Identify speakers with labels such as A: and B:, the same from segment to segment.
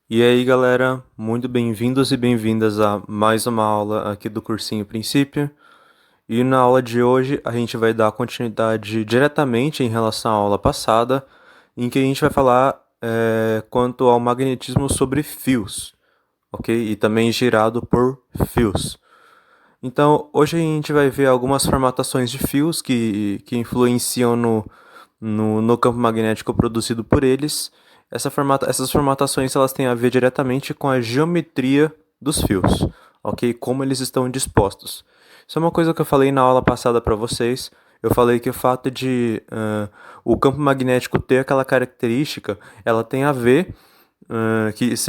A: E aí, galera, muito bem-vindos e bem-vindas a mais uma aula aqui do cursinho Princípio. E na aula de hoje a gente vai dar continuidade diretamente em relação à aula passada, em que a gente vai falar quanto ao magnetismo sobre fios, ok? E também girado por fios. Então, hoje a gente vai ver algumas formatações de fios que influenciam no campo magnético produzido por eles. Essas formatações elas têm a ver diretamente com a geometria dos fios, ok? Como eles estão dispostos. Isso é uma coisa que eu falei na aula passada para vocês. Eu falei que o fato de o campo magnético ter aquela característica, ela tem a ver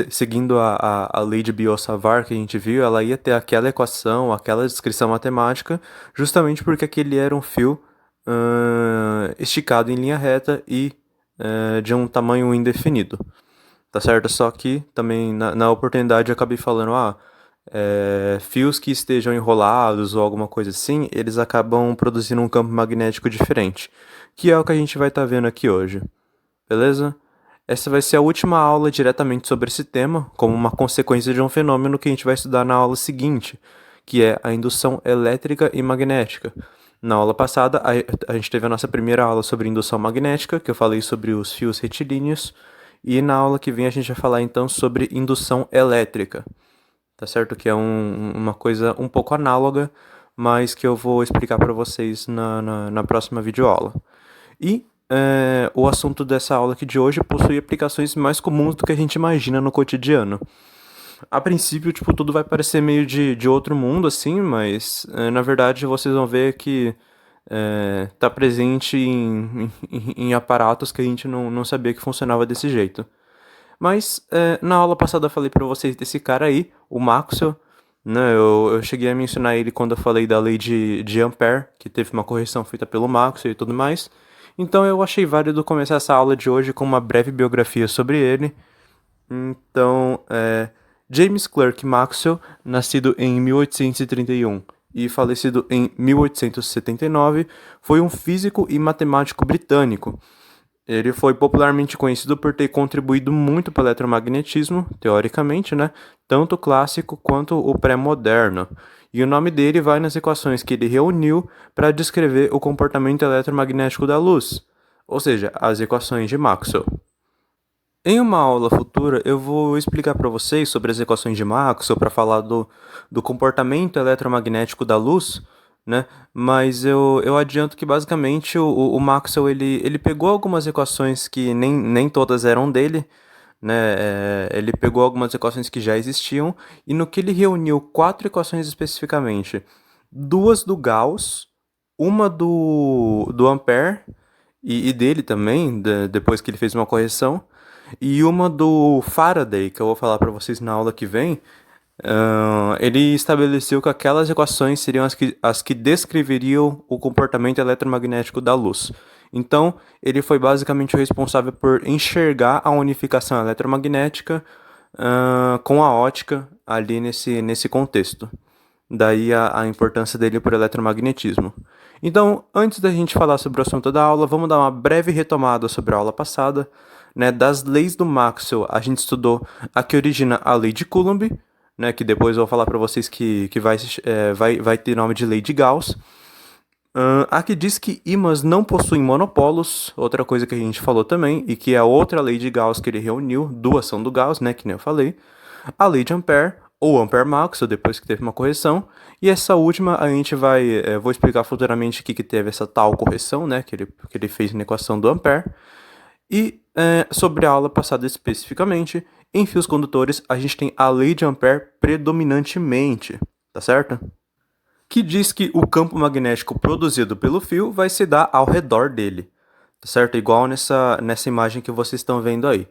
A: seguindo a lei de Biot-Savart que a gente viu, ela ia ter aquela equação, aquela descrição matemática, justamente porque aquele era um fio esticado em linha reta e de um tamanho indefinido, tá certo? Só que também na oportunidade eu acabei falando, fios que estejam enrolados ou alguma coisa assim, eles acabam produzindo um campo magnético diferente, que é o que a gente vai estar vendo aqui hoje, beleza? Essa vai ser a última aula diretamente sobre esse tema, como uma consequência de um fenômeno que a gente vai estudar na aula seguinte, que é a indução elétrica e magnética. Na aula passada, a gente teve a nossa primeira aula sobre indução magnética, que eu falei sobre os fios retilíneos, e na aula que vem a gente vai falar então sobre indução elétrica, tá certo? Que é uma coisa um pouco análoga, mas que eu vou explicar para vocês na próxima videoaula. E o assunto dessa aula aqui de hoje possui aplicações mais comuns do que a gente imagina no cotidiano. A princípio, tipo, tudo vai parecer meio de outro mundo, assim, mas na verdade vocês vão ver que tá presente em aparatos que a gente não sabia que funcionava desse jeito. Mas na aula passada eu falei pra vocês desse cara aí, o Maxwell, né? Eu cheguei a mencionar ele quando eu falei da lei de Ampère, que teve uma correção feita pelo Maxwell e tudo mais. Então eu achei válido começar essa aula de hoje com uma breve biografia sobre ele. Então, James Clerk Maxwell, nascido em 1831 e falecido em 1879, foi um físico e matemático britânico. Ele foi popularmente conhecido por ter contribuído muito para o eletromagnetismo, teoricamente, né? Tanto o clássico quanto o pré-moderno. E o nome dele vai nas equações que ele reuniu para descrever o comportamento eletromagnético da luz, ou seja, as equações de Maxwell. Em uma aula futura, eu vou explicar para vocês sobre as equações de Maxwell para falar do comportamento eletromagnético da luz, né? Mas eu adianto que basicamente o Maxwell ele pegou algumas equações que nem todas eram dele, né? Ele pegou algumas equações que já existiam e no que ele reuniu quatro equações especificamente, duas do Gauss, uma do Ampère e dele também, depois que ele fez uma correção, e uma do Faraday, que eu vou falar para vocês na aula que vem. Ele estabeleceu que aquelas equações seriam as que descreveriam o comportamento eletromagnético da luz. Então, ele foi basicamente o responsável por enxergar a unificação eletromagnética com a ótica ali nesse contexto. Daí a importância dele por eletromagnetismo. Então, antes da gente falar sobre o assunto da aula, vamos dar uma breve retomada sobre a aula passada. Né? Das leis do Maxwell, a gente estudou a que origina a lei de Coulomb, né? Que depois eu vou falar para vocês que vai ter nome de lei de Gauss. A que diz que ímãs não possuem monopolos, outra coisa que a gente falou também, e que é a outra lei de Gauss que ele reuniu, duas são do Gauss, né, que nem eu falei. A lei de Ampère, ou Ampère-Maxwell, depois que teve uma correção. E essa última a gente vou explicar futuramente o que teve essa tal correção, né, que ele fez na equação do Ampère. E sobre a aula passada especificamente, em fios condutores a gente tem a lei de Ampère predominantemente, tá certo? Que diz que o campo magnético produzido pelo fio vai se dar ao redor dele, tá certo? Igual nessa imagem que vocês estão vendo aí.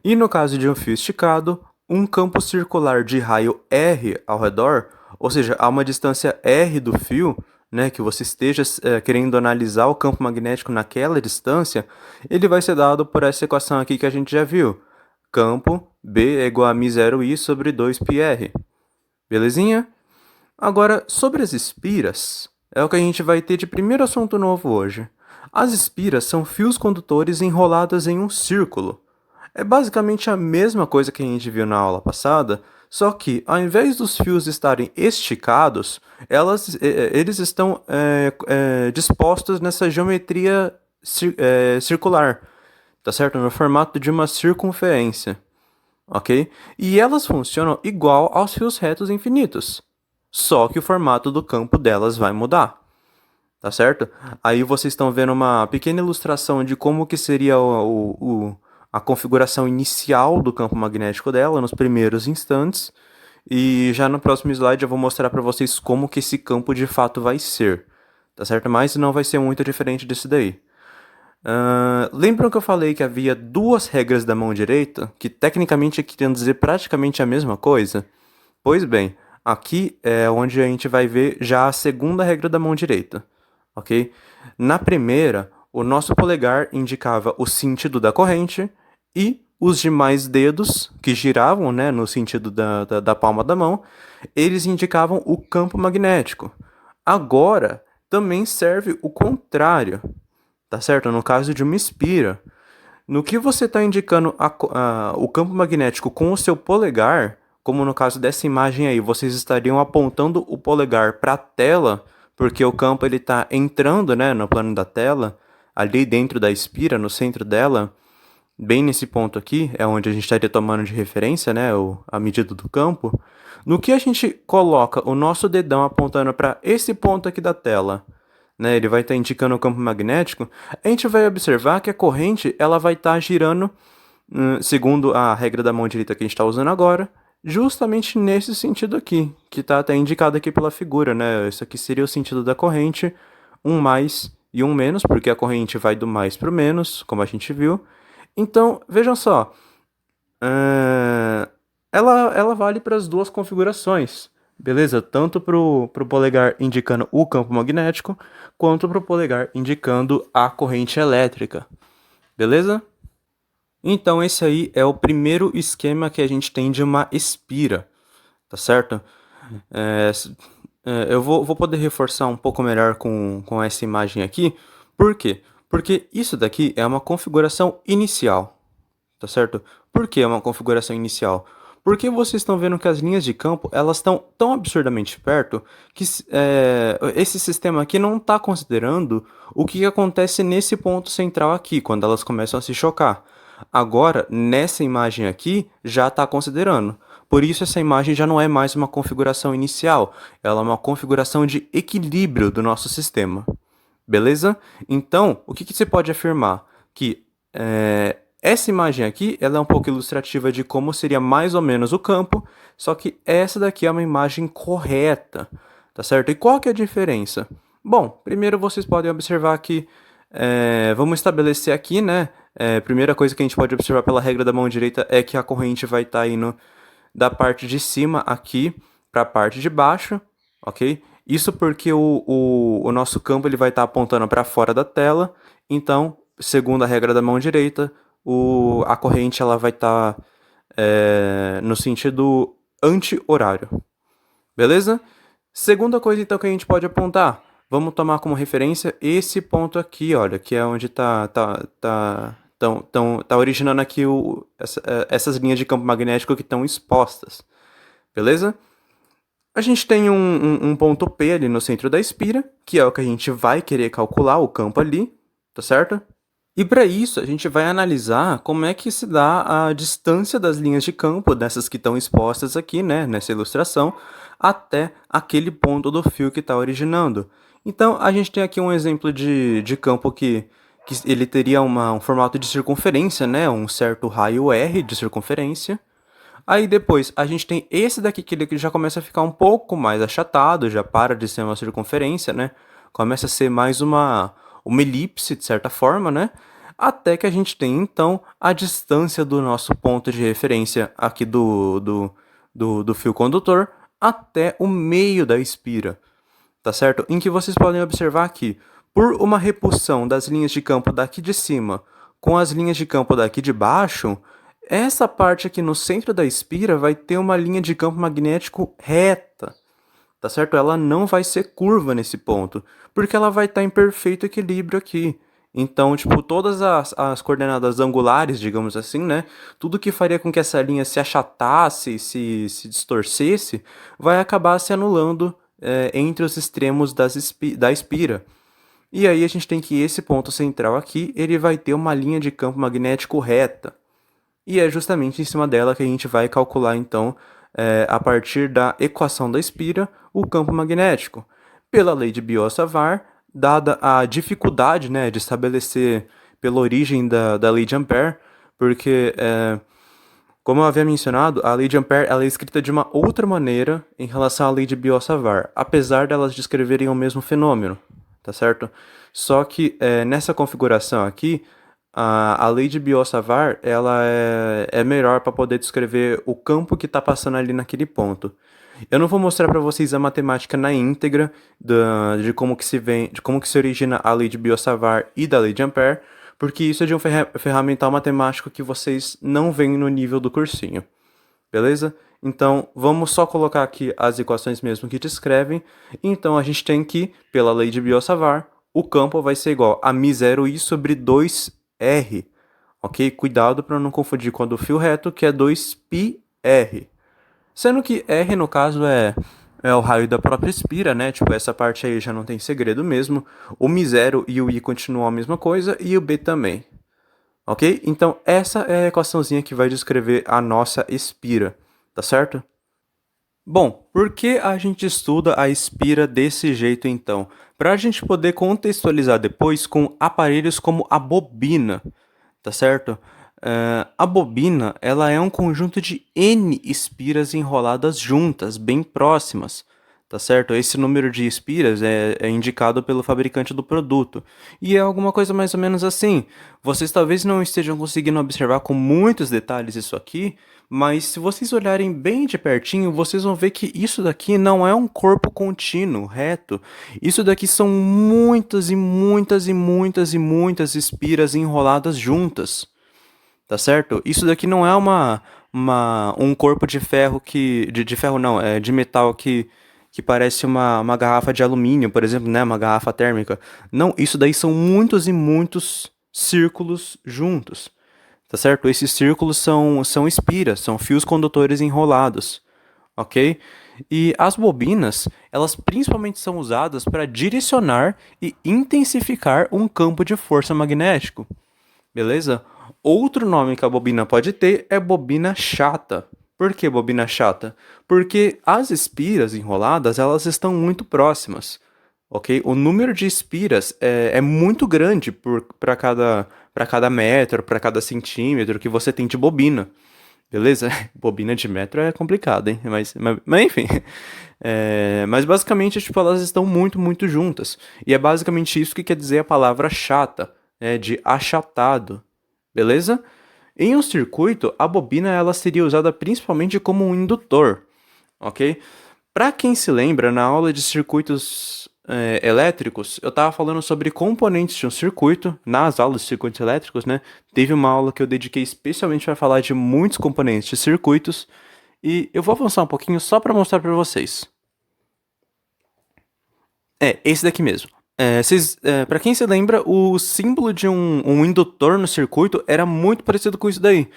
A: E no caso de um fio esticado, um campo circular de raio R ao redor, ou seja, a uma distância R do fio, né, que você esteja querendo analisar o campo magnético naquela distância, ele vai ser dado por essa equação aqui que a gente já viu. Campo B é igual a μ0i sobre 2πr. Belezinha? Agora, sobre as espiras, é o que a gente vai ter de primeiro assunto novo hoje. As espiras são fios condutores enrolados em um círculo. É basicamente a mesma coisa que a gente viu na aula passada, só que ao invés dos fios estarem esticados, eles estão dispostos nessa geometria circular, tá certo? No formato de uma circunferência, ok? E elas funcionam igual aos fios retos infinitos, só que o formato do campo delas vai mudar. Tá certo? Aí vocês estão vendo uma pequena ilustração de como que seria a configuração inicial do campo magnético dela nos primeiros instantes. E já no próximo slide eu vou mostrar para vocês como que esse campo de fato vai ser. Tá certo? Mas não vai ser muito diferente desse daí. Lembram que eu falei que havia duas regras da mão direita, que tecnicamente queriam dizer praticamente a mesma coisa? Pois bem, aqui é onde a gente vai ver já a segunda regra da mão direita, ok? Na primeira, o nosso polegar indicava o sentido da corrente e os demais dedos, que giravam, né, no sentido da palma da mão, eles indicavam o campo magnético. Agora, também serve o contrário, tá certo? No caso de uma espira. No que você está indicando o campo magnético com o seu polegar, como no caso dessa imagem aí, vocês estariam apontando o polegar para a tela, porque o campo ele está entrando, né, no plano da tela, ali dentro da espira, no centro dela, bem nesse ponto aqui, é onde a gente estaria tomando de referência, né, a medida do campo. No que a gente coloca o nosso dedão apontando para esse ponto aqui da tela, né, ele vai estar indicando o campo magnético, a gente vai observar que a corrente ela vai estar girando, segundo a regra da mão direita que a gente está usando agora, justamente nesse sentido aqui, que está até indicado aqui pela figura, né? Isso aqui seria o sentido da corrente, um mais e um menos, porque a corrente vai do mais para o menos, como a gente viu. Então, vejam só, ela vale para as duas configurações, beleza? Tanto para o polegar indicando o campo magnético, quanto para o polegar indicando a corrente elétrica, beleza? Então, esse aí é o primeiro esquema que a gente tem de uma espira, tá certo? Eu vou poder reforçar um pouco melhor com essa imagem aqui. Por quê? Porque isso daqui é uma configuração inicial, tá certo? Por que é uma configuração inicial? Porque vocês estão vendo que as linhas de campo elas estão tão absurdamente perto que esse sistema aqui não está considerando o que acontece nesse ponto central aqui, quando elas começam a se chocar. Agora, nessa imagem aqui, já está considerando. Por isso, essa imagem já não é mais uma configuração inicial, ela é uma configuração de equilíbrio do nosso sistema. Beleza? Então, o que você pode afirmar? Que essa imagem aqui ela é um pouco ilustrativa de como seria mais ou menos o campo, só que essa daqui é uma imagem correta, tá certo? E qual que é a diferença? Bom, primeiro vocês podem observar que, vamos estabelecer aqui, né? Primeira coisa que a gente pode observar pela regra da mão direita é que a corrente vai estar indo da parte de cima aqui para a parte de baixo, ok? Isso porque o nosso campo ele vai estar apontando para fora da tela, então, segundo a regra da mão direita, a corrente ela vai estar no sentido anti-horário, beleza? Segunda coisa então que a gente pode apontar, vamos tomar como referência esse ponto aqui, olha, que é onde tá originando aqui essas linhas de campo magnético que estão expostas, beleza? A gente tem um ponto P ali no centro da espira, que é o que a gente vai querer calcular, o campo ali, tá certo? E para isso, a gente vai analisar como é que se dá a distância das linhas de campo, dessas que estão expostas aqui, né, nessa ilustração, até aquele ponto do fio que está originando. Então, a gente tem aqui um exemplo de campo que ele teria um formato de circunferência, né, um certo raio R de circunferência. Aí depois, a gente tem esse daqui que ele já começa a ficar um pouco mais achatado, já para de ser uma circunferência, né? Começa a ser mais uma elipse, de certa forma, né? Até que a gente tem, então, a distância do nosso ponto de referência aqui do fio condutor até o meio da espira, tá certo? Em que vocês podem observar que, por uma repulsão das linhas de campo daqui de cima com as linhas de campo daqui de baixo, essa parte aqui no centro da espira vai ter uma linha de campo magnético reta, tá certo? Ela não vai ser curva nesse ponto, porque ela vai estar em perfeito equilíbrio aqui. Então, tipo, todas as coordenadas angulares, digamos assim, né? Tudo que faria com que essa linha se achatasse, se distorcesse, vai acabar se anulando entre os extremos da espira. E aí a gente tem que esse ponto central aqui, ele vai ter uma linha de campo magnético reta. E é justamente em cima dela que a gente vai calcular, então, a partir da equação da espira, o campo magnético. Pela lei de Biot-Savart, dada a dificuldade, né, de estabelecer pela origem da lei de Ampère, porque, como eu havia mencionado, a lei de Ampère ela é escrita de uma outra maneira em relação à lei de Biot-Savart, apesar delas descreverem o mesmo fenômeno, tá certo? Só que nessa configuração aqui, a lei de Biot-Savart ela é melhor para poder descrever o campo que está passando ali naquele ponto. Eu não vou mostrar para vocês a matemática na íntegra de como que se vem, de como que se origina a lei de Biot-Savart e da lei de Ampère, porque isso é de um ferramental matemático que vocês não veem no nível do cursinho. Beleza? Então, vamos só colocar aqui as equações mesmo que descrevem. Então, a gente tem que, pela lei de Biot-Savart, o campo vai ser igual a μ0i sobre 2r. Ok? Cuidado para não confundir com a do fio reto, que é 2πr. Sendo que R, no caso, é o raio da própria espira, né? Tipo, essa parte aí já não tem segredo mesmo. O μ0 e o i continuam a mesma coisa e o b também. Ok? Então, essa é a equaçãozinha que vai descrever a nossa espira, tá certo? Bom, por que a gente estuda a espira desse jeito então? Para a gente poder contextualizar depois com aparelhos como a bobina, tá certo? A bobina, ela é um conjunto de N espiras enroladas juntas, bem próximas, tá certo? Esse número de espiras é indicado pelo fabricante do produto. E é alguma coisa mais ou menos assim. Vocês talvez não estejam conseguindo observar com muitos detalhes isso aqui, mas se vocês olharem bem de pertinho, vocês vão ver que isso daqui não é um corpo contínuo, reto. Isso daqui são muitas e muitas e muitas e muitas espiras enroladas juntas, tá certo? Isso daqui não é um corpo de ferro que... De ferro não, é de metal que parece uma garrafa de alumínio, por exemplo, né? Uma garrafa térmica. Não, isso daí são muitos e muitos círculos juntos, tá certo? Esses círculos são espiras, são fios condutores enrolados, ok? E as bobinas, elas principalmente são usadas para direcionar e intensificar um campo de força magnético, beleza? Outro nome que a bobina pode ter é bobina chata. Por que bobina chata? Porque as espiras enroladas, elas estão muito próximas, ok? O número de espiras é muito grande para cada metro, para cada centímetro que você tem de bobina. Beleza? Bobina de metro é complicado, hein? Mas enfim. Mas basicamente, tipo, elas estão muito, muito juntas. E é basicamente isso que quer dizer a palavra chata, de achatado. Beleza? Em um circuito, a bobina ela seria usada principalmente como um indutor, ok? Para quem se lembra, na aula de circuitos elétricos, eu estava falando sobre componentes de um circuito, nas aulas de circuitos elétricos, né? Teve uma aula que eu dediquei especialmente para falar de muitos componentes de circuitos, e eu vou avançar um pouquinho só para mostrar para vocês. Esse daqui mesmo. Para quem se lembra, o símbolo de um indutor no circuito era muito parecido com isso daí.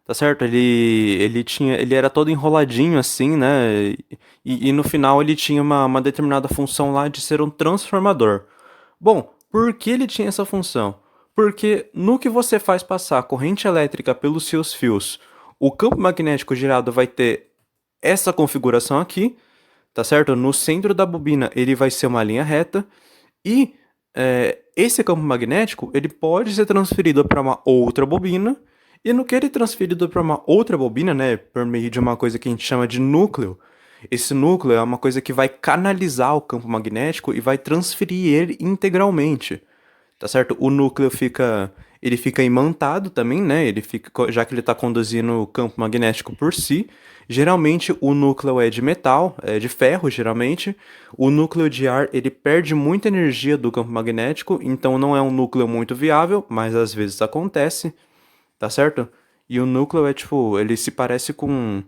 A: Tá certo? Ele era todo enroladinho assim, né? E no final ele tinha uma determinada função lá de ser um transformador. Bom, por que ele tinha essa função? Porque no que você faz passar corrente elétrica pelos seus fios, o campo magnético gerado vai ter essa configuração aqui, tá certo? No centro da bobina ele vai ser uma linha reta e esse campo magnético ele pode ser transferido para uma outra bobina e no que ele é transferido para uma outra bobina, né, por meio de uma coisa que a gente chama de núcleo, esse núcleo é uma coisa que vai canalizar o campo magnético e vai transferir ele integralmente, tá certo? O núcleo ele fica imantado também, né? Ele fica, já que ele está conduzindo o campo magnético por si. Geralmente o núcleo é de metal, é de ferro, geralmente. O núcleo de ar, ele perde muita energia do campo magnético, então não é um núcleo muito viável, mas às vezes acontece, tá certo? E o núcleo é tipo, ele se parece com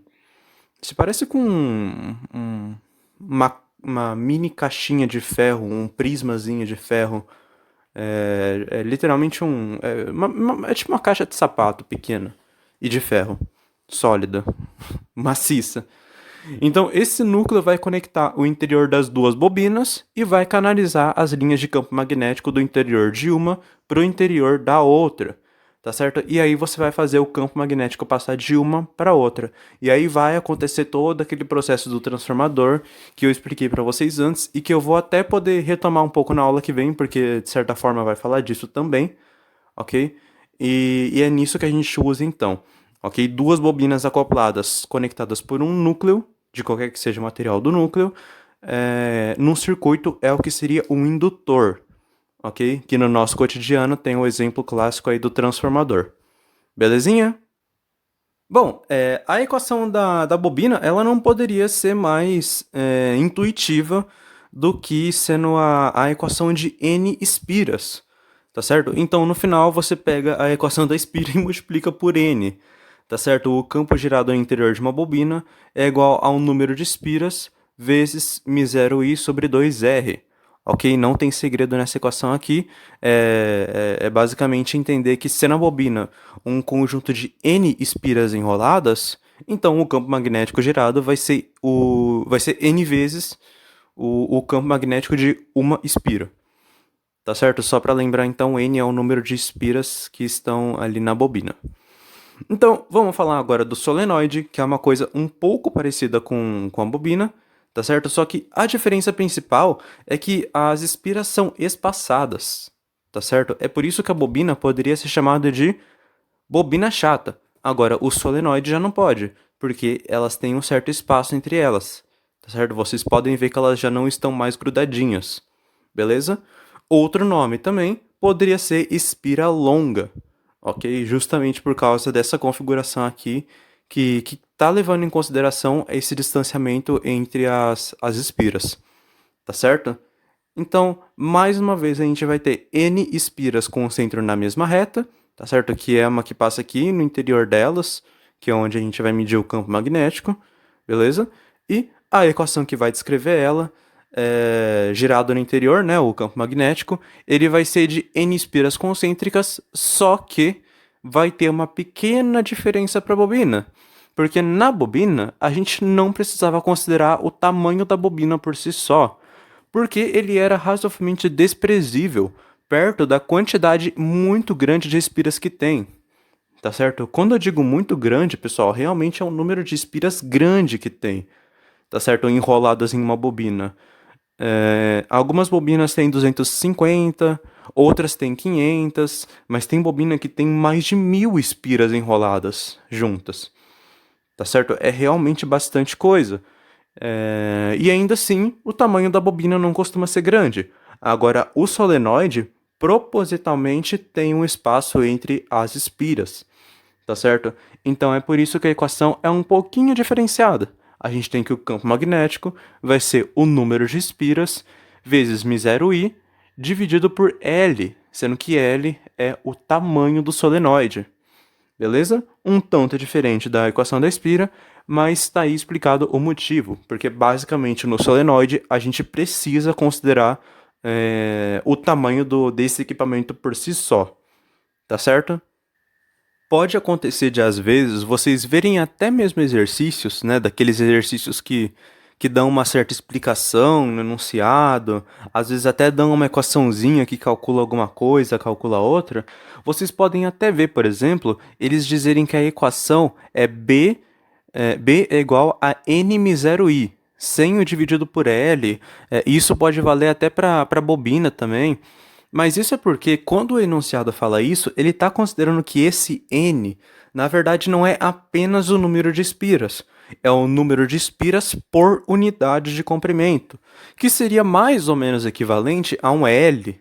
A: uma mini caixinha de ferro, um prismazinho de ferro É literalmente é tipo uma caixa de sapato pequena e de ferro, sólida, maciça. Então, esse núcleo vai conectar o interior das duas bobinas e vai canalizar as linhas de campo magnético do interior de uma para o interior da outra, tá certo? E aí você vai fazer o campo magnético passar de uma para outra. E aí vai acontecer todo aquele processo do transformador que eu expliquei para vocês antes e que eu vou até poder retomar um pouco na aula que vem, porque de certa forma vai falar disso também, ok? E é nisso que a gente usa então, ok? Duas bobinas acopladas conectadas por um núcleo, de qualquer que seja o material do núcleo, num circuito é o que seria um indutor, ok? Que no nosso cotidiano tem o exemplo clássico aí do transformador. Belezinha? Bom, a equação da bobina ela não poderia ser mais intuitiva do que sendo a equação de N espiras, tá certo? Então, no final, você pega a equação da espira e multiplica por N, tá certo? O campo girado no interior de uma bobina é igual ao número de espiras vezes μ0i sobre 2r. Ok? Não tem segredo nessa equação aqui. É basicamente entender que se na bobina um conjunto de N espiras enroladas, então o campo magnético gerado vai ser N vezes o campo magnético de uma espira. Tá certo? Só para lembrar, então, N é o número de espiras que estão ali na bobina. Então, vamos falar agora do solenoide, que é uma coisa um pouco parecida com a bobina, tá certo? Só que a diferença principal é que as espiras são espaçadas, tá certo? É por isso que a bobina poderia ser chamada de bobina chata. Agora, o solenoide já não pode, porque elas têm um certo espaço entre elas, tá certo? Vocês podem ver que elas já não estão mais grudadinhas, beleza? Outro nome também poderia ser espira longa, ok? Justamente por causa dessa configuração aqui, que está levando em consideração esse distanciamento entre as espiras, tá certo? Então, mais uma vez, a gente vai ter N espiras com o centro na mesma reta, tá certo? Que é uma que passa aqui no interior delas, que é onde a gente vai medir o campo magnético, beleza? E a equação que vai descrever ela, girado no interior, né, o campo magnético, ele vai ser de N espiras concêntricas, só que vai ter uma pequena diferença para a bobina. Porque na bobina, a gente não precisava considerar o tamanho da bobina por si só, porque ele era razoavelmente desprezível perto da quantidade muito grande de espiras que tem. Tá certo? Quando eu digo muito grande, pessoal, realmente é um número de espiras grande que tem. Tá certo? Enroladas em uma bobina. Algumas bobinas têm 250, outras têm 500, mas tem bobina que tem mais de 1000 espiras enroladas juntas. Tá certo? É realmente bastante coisa. E ainda assim, o tamanho da bobina não costuma ser grande. Agora, o solenoide propositalmente tem um espaço entre as espiras, tá certo? Então é por isso que a equação é um pouquinho diferenciada. A gente tem que o campo magnético vai ser o número de espiras vezes μ0i dividido por L, sendo que L é o tamanho do solenoide. Beleza? Um tanto diferente da equação da espira, mas está aí explicado o motivo, porque basicamente no solenoide a gente precisa considerar o tamanho desse equipamento por si só, tá certo? Pode acontecer de, às vezes, vocês verem até mesmo exercícios, né, daqueles exercícios que dão uma certa explicação no enunciado, às vezes até dão uma equaçãozinha que calcula alguma coisa, calcula outra. Vocês podem até ver, por exemplo, eles dizerem que a equação é B é igual a N0i, sem o dividido por L. Isso pode valer até para bobina também. Mas isso é porque, quando o enunciado fala isso, ele está considerando que esse N, na verdade, não é apenas o número de espiras, é o número de espiras por unidade de comprimento, que seria mais ou menos equivalente a um L.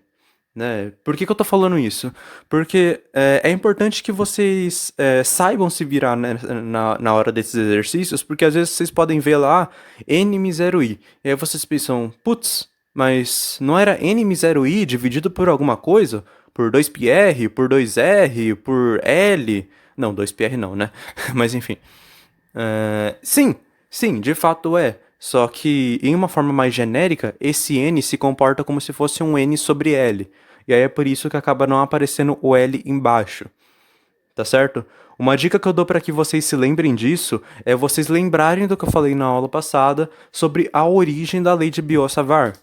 A: Né? Por que eu tô falando isso? Porque é importante que vocês saibam se virar, né, na hora desses exercícios, porque às vezes vocês podem ver lá N0i, e aí vocês pensam, putz, mas não era N0i dividido por alguma coisa? Por 2πr, por 2r, por L? Não, 2πr não, né? Mas enfim. Sim, sim, de fato é. Só que, em uma forma mais genérica, esse N se comporta como se fosse um N sobre L. e aí é por isso que acaba não aparecendo o L embaixo, tá certo? Uma dica que eu dou para que vocês se lembrem disso é vocês lembrarem do que eu falei na aula passada sobre a origem da lei de Biot-Savart,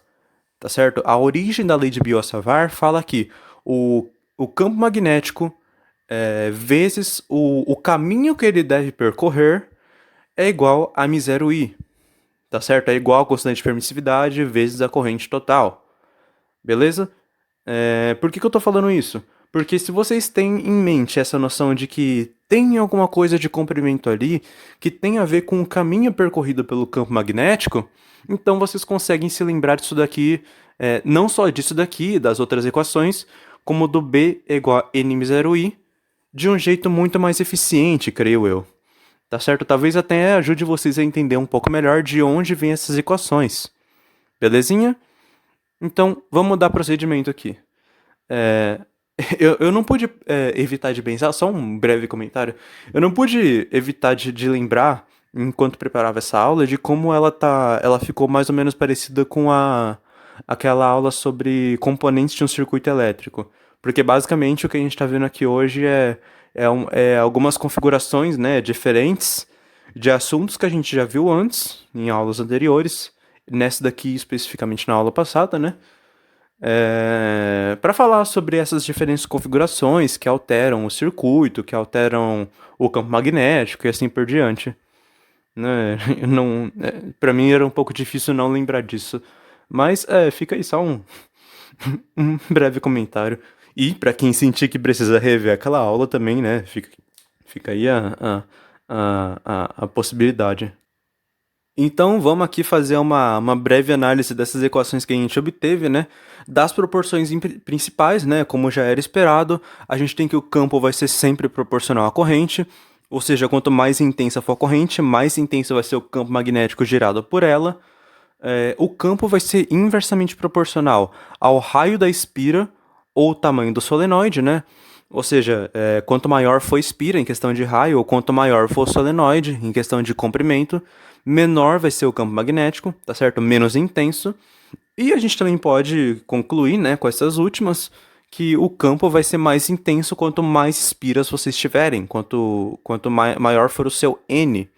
A: tá certo? A origem da lei de Biot-Savart fala que o campo magnético vezes o caminho que ele deve percorrer é igual a μ0i, tá certo? É igual a constante de permissividade vezes a corrente total, beleza? Por que eu tô falando isso? Porque se vocês têm em mente essa noção de que tem alguma coisa de comprimento ali que tem a ver com o caminho percorrido pelo campo magnético, então vocês conseguem se lembrar disso daqui, não só disso daqui, das outras equações, como do B é igual a nm0i, de um jeito muito mais eficiente, creio eu. Tá certo? Talvez até ajude vocês a entender um pouco melhor de onde vêm essas equações. Belezinha? Então, vamos dar procedimento aqui. Eu não pude evitar de pensar, só um breve comentário. Eu não pude evitar de lembrar, enquanto preparava essa aula, de como ela ficou mais ou menos parecida com aquela aula sobre componentes de um circuito elétrico. Porque basicamente o que a gente está vendo aqui hoje é algumas configurações, né, diferentes de assuntos que a gente já viu antes, em aulas anteriores, nessa daqui especificamente na aula passada, né? Para falar sobre essas diferentes configurações que alteram o circuito, que alteram o campo magnético e assim por diante. Né? Para mim era um pouco difícil não lembrar disso. Mas fica aí só um breve comentário. E para quem sentir que precisa rever aquela aula também, né? Fica aí a possibilidade. Então vamos aqui fazer uma breve análise dessas equações que a gente obteve, né? Das proporções principais, né? Como já era esperado, a gente tem que o campo vai ser sempre proporcional à corrente, ou seja, quanto mais intensa for a corrente, mais intenso vai ser o campo magnético gerado por ela. O campo vai ser inversamente proporcional ao raio da espira ou o tamanho do solenoide, né? Ou seja, quanto maior for a espira em questão de raio, ou quanto maior for o solenoide em questão de comprimento, menor vai ser o campo magnético, tá certo? Menos intenso. E a gente também pode concluir, né, com essas últimas, que o campo vai ser mais intenso quanto mais espiras vocês tiverem, quanto maior for o seu N.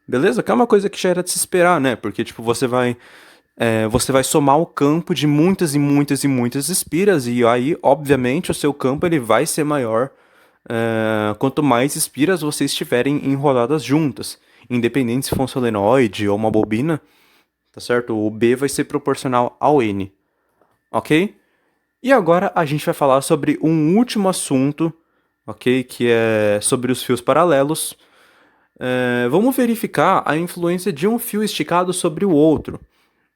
A: Beleza? Que é uma coisa que já era de se esperar, né? Porque, tipo, você vai somar o campo de muitas e muitas e muitas espiras, e aí, obviamente, o seu campo ele vai ser maior quanto mais espiras vocês estiverem enroladas juntas. Independente se for um solenoide ou uma bobina, tá certo? O B vai ser proporcional ao N, ok? E agora a gente vai falar sobre um último assunto, ok? Que é sobre os fios paralelos. Vamos verificar a influência de um fio esticado sobre o outro.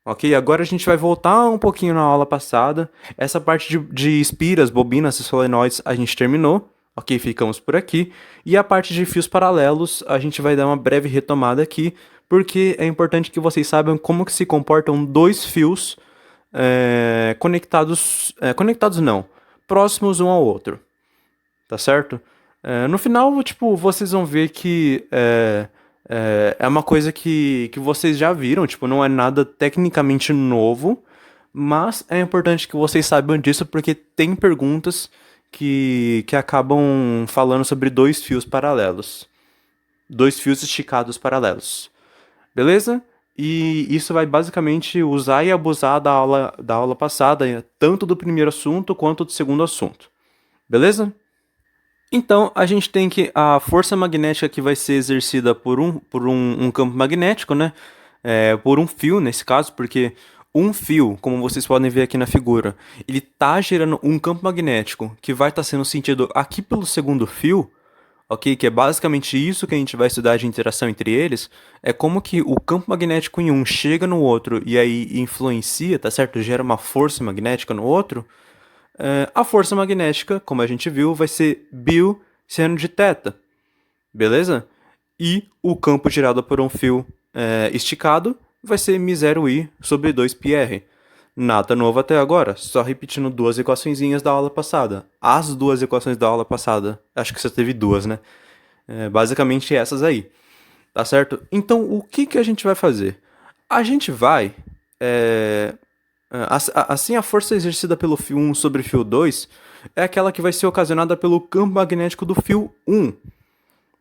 A: Ok, agora a gente vai voltar um pouquinho na aula passada. Essa parte de espiras, bobinas e solenoides a gente terminou. Ok, ficamos por aqui. E a parte de fios paralelos a gente vai dar uma breve retomada aqui, porque é importante que vocês saibam como que se comportam dois fios conectados. Conectados não, próximos um ao outro. Tá certo? No final, tipo, vocês vão ver que é uma coisa que vocês já viram, tipo, não é nada tecnicamente novo, mas é importante que vocês saibam disso porque tem perguntas que acabam falando sobre dois fios paralelos. Dois fios esticados paralelos. Beleza? E isso vai basicamente usar e abusar da aula passada, tanto do primeiro assunto quanto do segundo assunto. Beleza? Então, a gente tem que a força magnética que vai ser exercida por um campo magnético, né? Por um fio, nesse caso, porque um fio, como vocês podem ver aqui na figura, ele tá gerando um campo magnético que vai estar sendo sentido aqui pelo segundo fio, ok? Que é basicamente isso que a gente vai estudar de interação entre eles, é como que o campo magnético em um chega no outro e aí influencia, tá certo? Gera uma força magnética no outro. A força magnética, como a gente viu, vai ser Bill seno de θ, beleza? E o campo gerado por um fio esticado vai ser μ0i sobre 2πr. Nada novo até agora, só repetindo duas equaçõezinhas da aula passada. As duas equações da aula passada. Acho que você teve duas, né? Basicamente essas aí. Tá certo? Então, o que a gente vai fazer? A gente vai Assim, a força exercida pelo fio 1 sobre o fio 2 é aquela que vai ser ocasionada pelo campo magnético do fio 1,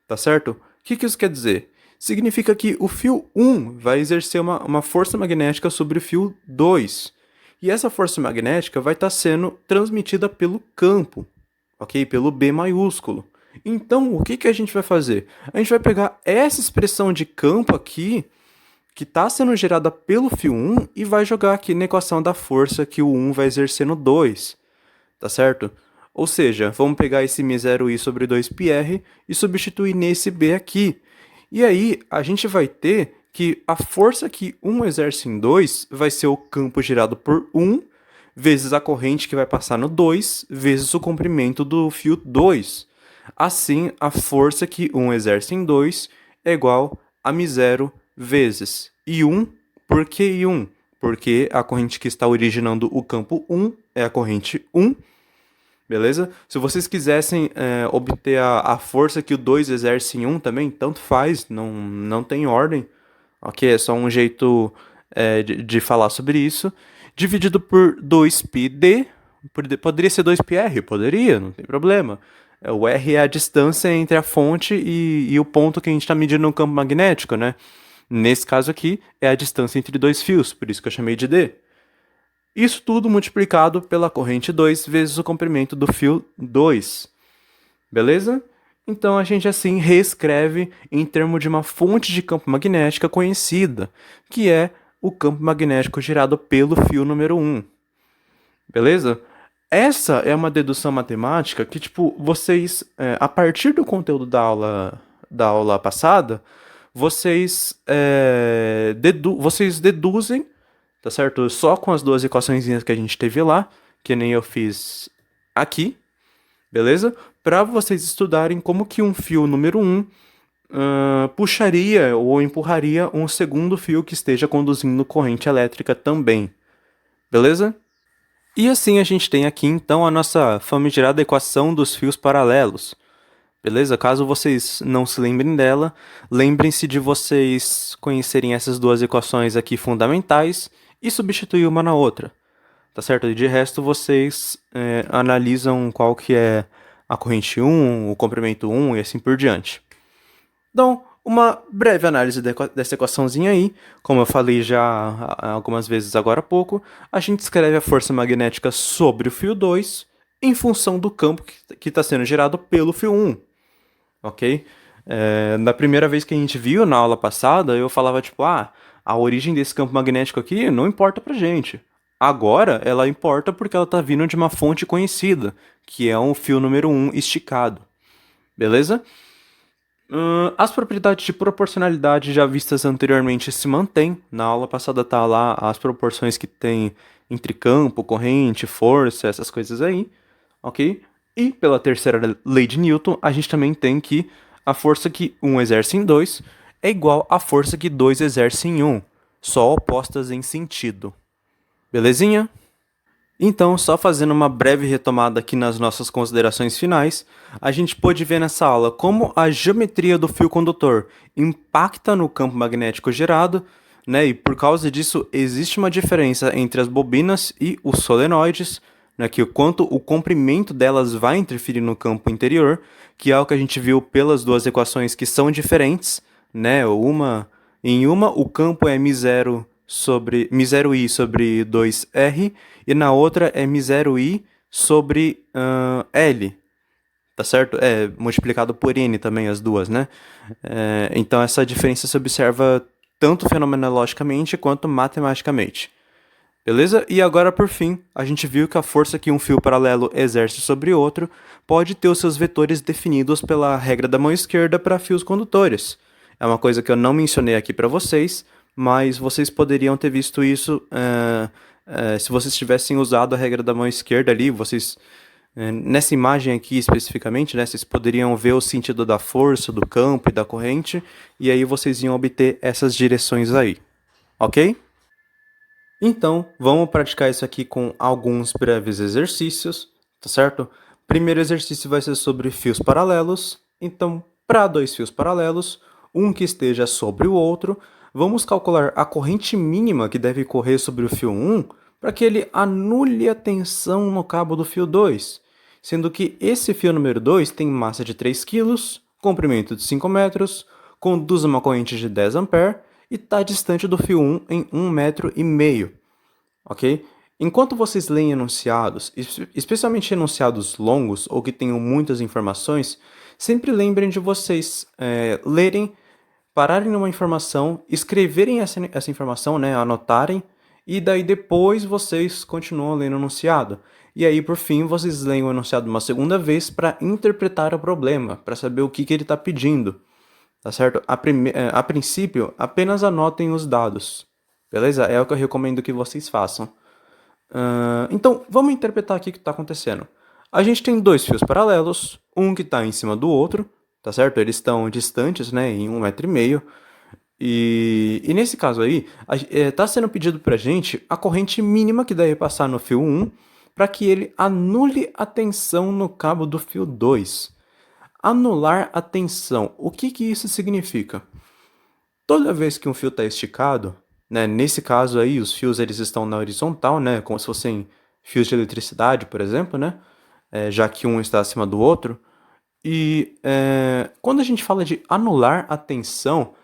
A: tá certo? O que isso quer dizer? Significa que o fio 1 vai exercer uma força magnética sobre o fio 2. E essa força magnética vai estar sendo transmitida pelo campo, ok? Pelo B maiúsculo. Então, o que a gente vai fazer? A gente vai pegar essa expressão de campo aqui, que está sendo gerada pelo fio 1, e vai jogar aqui na equação da força que o 1 vai exercer no 2, tá certo? Ou seja, vamos pegar esse μ0i sobre 2πr e substituir nesse B aqui. E aí, a gente vai ter que a força que 1 exerce em 2 vai ser o campo gerado por 1, vezes a corrente que vai passar no 2, vezes o comprimento do fio 2. Assim, a força que 1 exerce em 2 é igual a μ0 vezes I1. Por que I1? Porque a corrente que está originando o campo 1 é a corrente 1. Beleza? Se vocês quisessem obter a força que o 2 exerce em 1 também, tanto faz, não tem ordem. Ok? É só um jeito de falar sobre isso. Dividido por 2πd, poderia ser 2πr? Poderia, não tem problema. O R é a distância entre a fonte e o ponto que a gente está medindo no campo magnético, né? Nesse caso aqui, é a distância entre dois fios, por isso que eu chamei de D. Isso tudo multiplicado pela corrente 2 vezes o comprimento do fio 2. Beleza? Então a gente assim reescreve em termos de uma fonte de campo magnética conhecida, que é o campo magnético gerado pelo fio número 1. Beleza? Essa é uma dedução matemática que, tipo, vocês, a partir do conteúdo da aula passada, vocês deduzem, tá certo? Só com as duas equações que a gente teve lá, que nem eu fiz aqui, beleza? Para vocês estudarem como que um fio número 1 puxaria ou empurraria um segundo fio que esteja conduzindo corrente elétrica também, beleza? E assim a gente tem aqui então a nossa famigerada equação dos fios paralelos. Beleza? Caso vocês não se lembrem dela, lembrem-se de vocês conhecerem essas duas equações aqui fundamentais e substituir uma na outra. Tá certo? E de resto vocês analisam qual que é a corrente 1, o comprimento 1 e assim por diante. Então, uma breve análise dessa equaçãozinha aí. Como eu falei já algumas vezes agora há pouco, a gente escreve a força magnética sobre o fio 2 em função do campo que está sendo gerado pelo fio 1. Ok? Na primeira vez que a gente viu na aula passada, eu falava tipo, a origem desse campo magnético aqui não importa pra gente. Agora, ela importa porque ela está vindo de uma fonte conhecida, que é um fio número 1 esticado. Beleza? As propriedades de proporcionalidade já vistas anteriormente se mantêm. Na aula passada tá lá as proporções que tem entre campo, corrente, força, essas coisas aí, ok? E pela terceira lei de Newton, a gente também tem que a força que 1 exerce em 2 é igual à força que 2 exerce em 1, só opostas em sentido. Belezinha? Então, só fazendo uma breve retomada aqui nas nossas considerações finais, a gente pôde ver nessa aula como a geometria do fio condutor impacta no campo magnético gerado, né? E por causa disso existe uma diferença entre as bobinas e os solenoides, né? Que o quanto o comprimento delas vai interferir no campo interior, que é o que a gente viu pelas duas equações que são diferentes, né? Em uma o campo é μ0i sobre 2r, e na outra é μ0i sobre L, tá certo? Multiplicado por N também as duas, né? Então essa diferença se observa tanto fenomenologicamente quanto matematicamente. Beleza? E agora, por fim, a gente viu que a força que um fio paralelo exerce sobre outro pode ter os seus vetores definidos pela regra da mão esquerda para fios condutores. É uma coisa que eu não mencionei aqui para vocês, mas vocês poderiam ter visto isso se vocês tivessem usado a regra da mão esquerda ali. Nessa imagem aqui especificamente, né, vocês poderiam ver o sentido da força, do campo e da corrente, e aí vocês iam obter essas direções aí, ok? Então, vamos praticar isso aqui com alguns breves exercícios, tá certo? Primeiro exercício vai ser sobre fios paralelos. Então, para dois fios paralelos, um que esteja sobre o outro, vamos calcular a corrente mínima que deve correr sobre o fio 1 para que ele anule a tensão no cabo do fio 2, sendo que esse fio número 2 tem massa de 3 kg, comprimento de 5 metros, conduz uma corrente de 10 A e está distante do fio 1 em 1,5 metro, ok? Enquanto vocês leem enunciados, especialmente enunciados longos ou que tenham muitas informações, sempre lembrem de vocês lerem, pararem numa informação, escreverem essa informação, né, anotarem, e daí depois vocês continuam lendo o enunciado. E aí, por fim, vocês leem o enunciado uma segunda vez para interpretar o problema, para saber o que ele está pedindo. Tá certo? A princípio, apenas anotem os dados. Beleza? É o que eu recomendo que vocês façam. Então, vamos interpretar aqui o que está acontecendo. A gente tem dois fios paralelos, um que está em cima do outro, tá certo? Eles estão distantes, né, em 1,5 metro. E nesse caso aí, está sendo pedido para a gente a corrente mínima que deve passar no fio 1 para que ele anule a tensão no cabo do fio 2. Anular a tensão. O que isso significa? Toda vez que um fio está esticado, né, nesse caso aí, os fios eles estão na horizontal, né, como se fossem fios de eletricidade, por exemplo, né, já que um está acima do outro. E quando a gente fala de anular a tensão,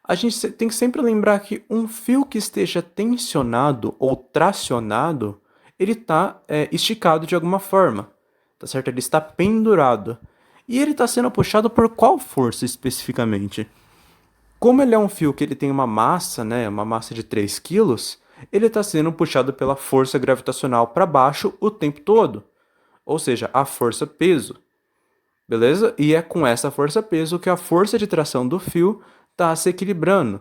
A: a gente tem que sempre lembrar que um fio que esteja tensionado ou tracionado, ele está esticado de alguma forma, tá certo? Ele está pendurado. E ele está sendo puxado por qual força especificamente? Como ele é um fio que ele tem uma massa, né, uma massa de 3 kg, ele está sendo puxado pela força gravitacional para baixo o tempo todo. Ou seja, a força-peso. Beleza? E é com essa força-peso que a força de tração do fio está se equilibrando.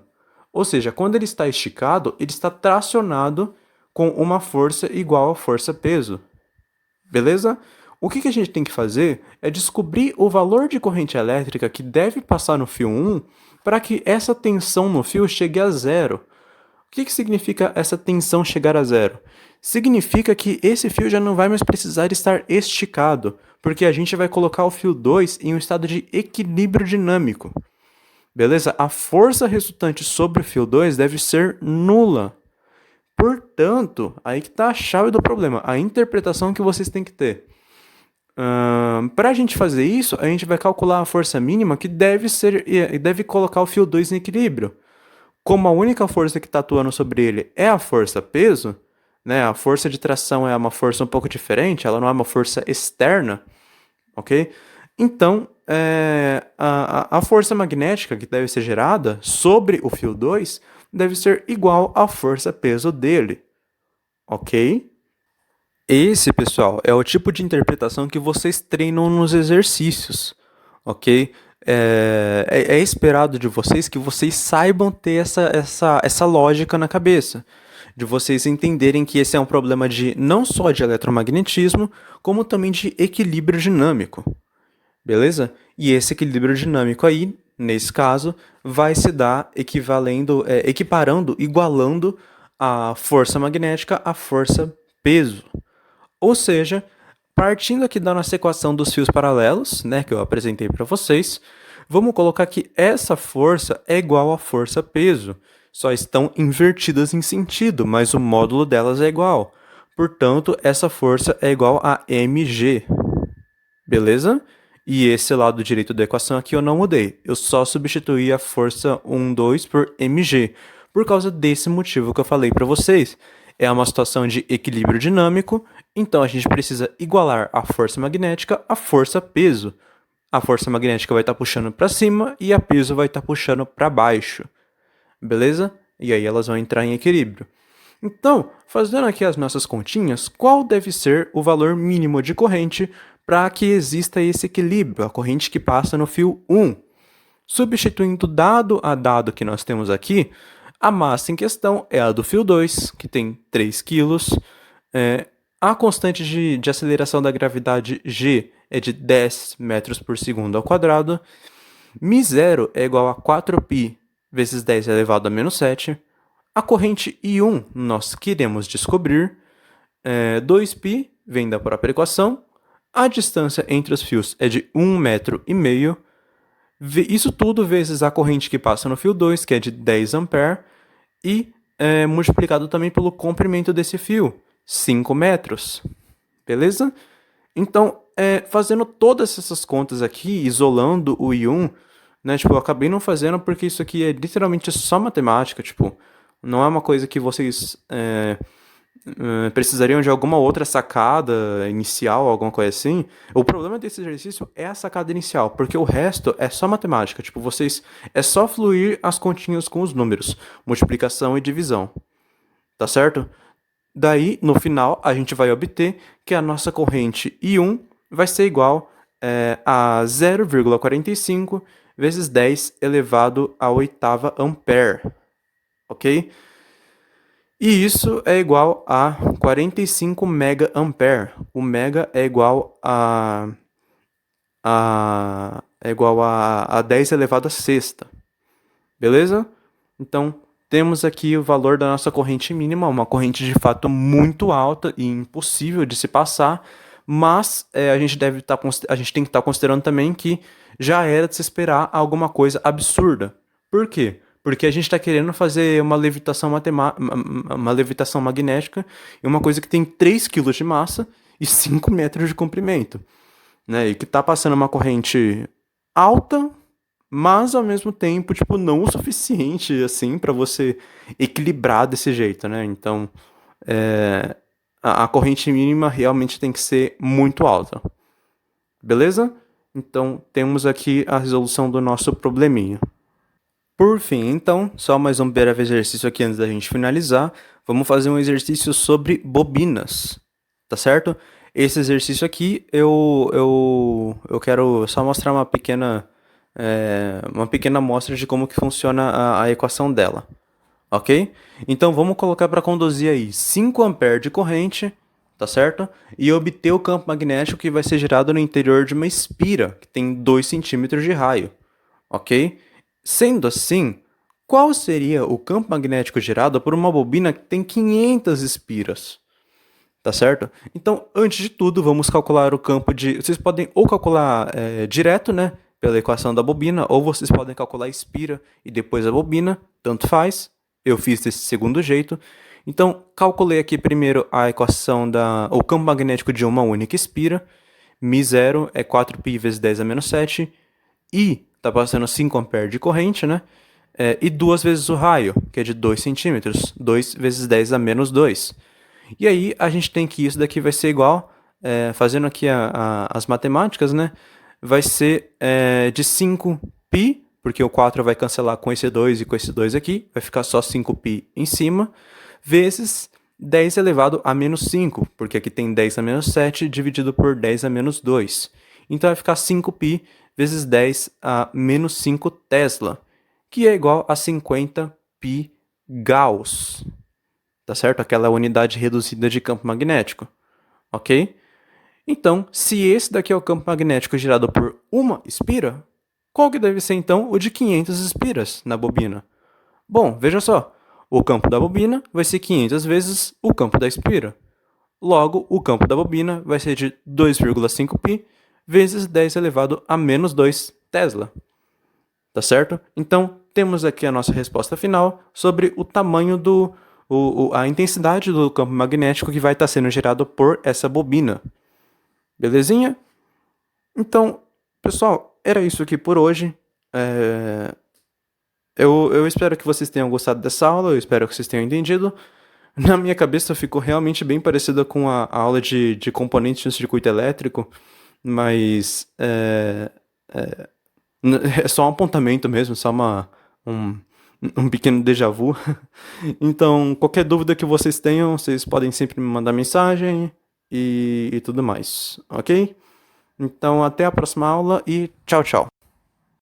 A: Ou seja, quando ele está esticado, ele está tracionado com uma força igual à força-peso. Beleza? O que a gente tem que fazer é descobrir o valor de corrente elétrica que deve passar no fio 1 para que essa tensão no fio chegue a zero. O que significa essa tensão chegar a zero? Significa que esse fio já não vai mais precisar estar esticado, porque a gente vai colocar o fio 2 em um estado de equilíbrio dinâmico. Beleza? A força resultante sobre o fio 2 deve ser nula. Portanto, aí que está a chave do problema, a interpretação que vocês têm que ter. Para a gente fazer isso, a gente vai calcular a força mínima que deve colocar o fio 2 em equilíbrio. Como a única força que está atuando sobre ele é a força-peso, né, a força de tração é uma força um pouco diferente, ela não é uma força externa, ok? Então, a força magnética que deve ser gerada sobre o fio 2 deve ser igual à força-peso dele, ok? Esse, pessoal, é o tipo de interpretação que vocês treinam nos exercícios, ok? É esperado de vocês que vocês saibam ter essa lógica na cabeça, de vocês entenderem que esse é um problema não só de eletromagnetismo, como também de equilíbrio dinâmico, beleza? E esse equilíbrio dinâmico aí, nesse caso, vai se dar equiparando, igualando a força magnética à força-peso. Ou seja, partindo aqui da nossa equação dos fios paralelos, né, que eu apresentei para vocês, vamos colocar que essa força é igual à força-peso. Só estão invertidas em sentido, mas o módulo delas é igual. Portanto, essa força é igual a mg. Beleza? E esse lado direito da equação aqui eu não mudei. Eu só substituí a força 1, 2 por mg, por causa desse motivo que eu falei para vocês. É uma situação de equilíbrio dinâmico, então a gente precisa igualar a força magnética à força-peso. A força magnética vai estar puxando para cima e a peso vai estar puxando para baixo. Beleza? E aí elas vão entrar em equilíbrio. Então, fazendo aqui as nossas continhas, qual deve ser o valor mínimo de corrente para que exista esse equilíbrio, a corrente que passa no fio 1? Substituindo dado a dado que nós temos aqui, a massa em questão é a do fio 2, que tem 3 kg. A constante de aceleração da gravidade G é de 10 metros por segundo ao quadrado. μ0 é igual a 4π vezes 10 elevado a menos 7. A corrente I1 nós queremos descobrir. 2π vem da própria equação. A distância entre os fios é de 1,5 metro. Isso tudo vezes a corrente que passa no fio 2, que é de 10 A, e multiplicado também pelo comprimento desse fio, 5 metros. Beleza? Então, fazendo todas essas contas aqui, isolando o I1, né? Tipo, eu acabei não fazendo porque isso aqui é literalmente só matemática, tipo, não é uma coisa que vocês precisariam de alguma outra sacada inicial, alguma coisa assim. O problema desse exercício é a sacada inicial, porque o resto é só matemática, tipo, vocês é só fluir as continhas com os números, multiplicação e divisão, tá certo? Daí, no final, a gente vai obter que a nossa corrente I1 vai ser igual a 0,45 vezes 10 elevado à oitava ampere, ok? E isso é igual a 45 mega ampere. O mega é igual a 10 elevado a sexta, beleza? Então, temos aqui o valor da nossa corrente mínima, uma corrente de fato muito alta e impossível de se passar, mas a gente tem que estar considerando também que já era de se esperar alguma coisa absurda. Por quê? Porque a gente está querendo fazer uma levitação uma levitação magnética em uma coisa que tem 3 quilos de massa e 5 metros de comprimento, né? E que está passando uma corrente alta, mas ao mesmo tempo, tipo, não o suficiente assim para você equilibrar desse jeito, né? Então, a corrente mínima realmente tem que ser muito alta. Beleza? Então, temos aqui a resolução do nosso probleminha. Por fim, então, só mais um breve exercício aqui antes da gente finalizar. Vamos fazer um exercício sobre bobinas, tá certo? Esse exercício aqui eu quero só mostrar uma pequena amostra de como que funciona a equação dela, ok? Então vamos colocar para conduzir aí 5 amperes de corrente, tá certo? E obter o campo magnético que vai ser gerado no interior de uma espira, que tem 2 centímetros de raio, ok? Sendo assim, qual seria o campo magnético gerado por uma bobina que tem 500 espiras? Tá certo? Então, antes de tudo, vamos calcular o campo de... Vocês podem ou calcular direto, né? Pela equação da bobina, ou vocês podem calcular a espira e depois a bobina, tanto faz. Eu fiz desse segundo jeito. Então, calculei aqui primeiro a equação o campo magnético de uma única espira. μ0 é 4π vezes 10 a menos 7. I está passando 5 amperes de corrente, né? E 2 vezes o raio, que é de 2 centímetros. 2 vezes 10 a menos 2. E aí a gente tem que isso daqui vai ser igual, fazendo aqui as matemáticas, né? Vai ser de 5π, porque o 4 vai cancelar com esse 2 e com esse 2 aqui, vai ficar só 5π em cima, vezes 10 elevado a menos 5, porque aqui tem 10 a menos 7 dividido por 10 a menos 2. Então vai ficar 5π vezes 10 a menos 5 Tesla, que é igual a 50π Gauss. Tá certo? Aquela unidade reduzida de campo magnético, ok? Então, se esse daqui é o campo magnético gerado por uma espira, qual que deve ser então o de 500 espiras na bobina? Bom, veja só, o campo da bobina vai ser 500 vezes o campo da espira. Logo, o campo da bobina vai ser de 2,5π vezes 10 elevado a menos 2 Tesla. Tá certo? Então, temos aqui a nossa resposta final sobre o tamanho a intensidade do campo magnético que vai estar sendo gerado por essa bobina. Belezinha? Então, pessoal, era isso aqui por hoje. Eu espero que vocês tenham gostado dessa aula, eu espero que vocês tenham entendido. Na minha cabeça ficou realmente bem parecida com a aula de componentes no circuito elétrico, mas é só um apontamento mesmo, só um pequeno déjà vu. Então, qualquer dúvida que vocês tenham, vocês podem sempre me mandar mensagem e tudo mais, ok? Então, até a próxima aula e tchau, tchau.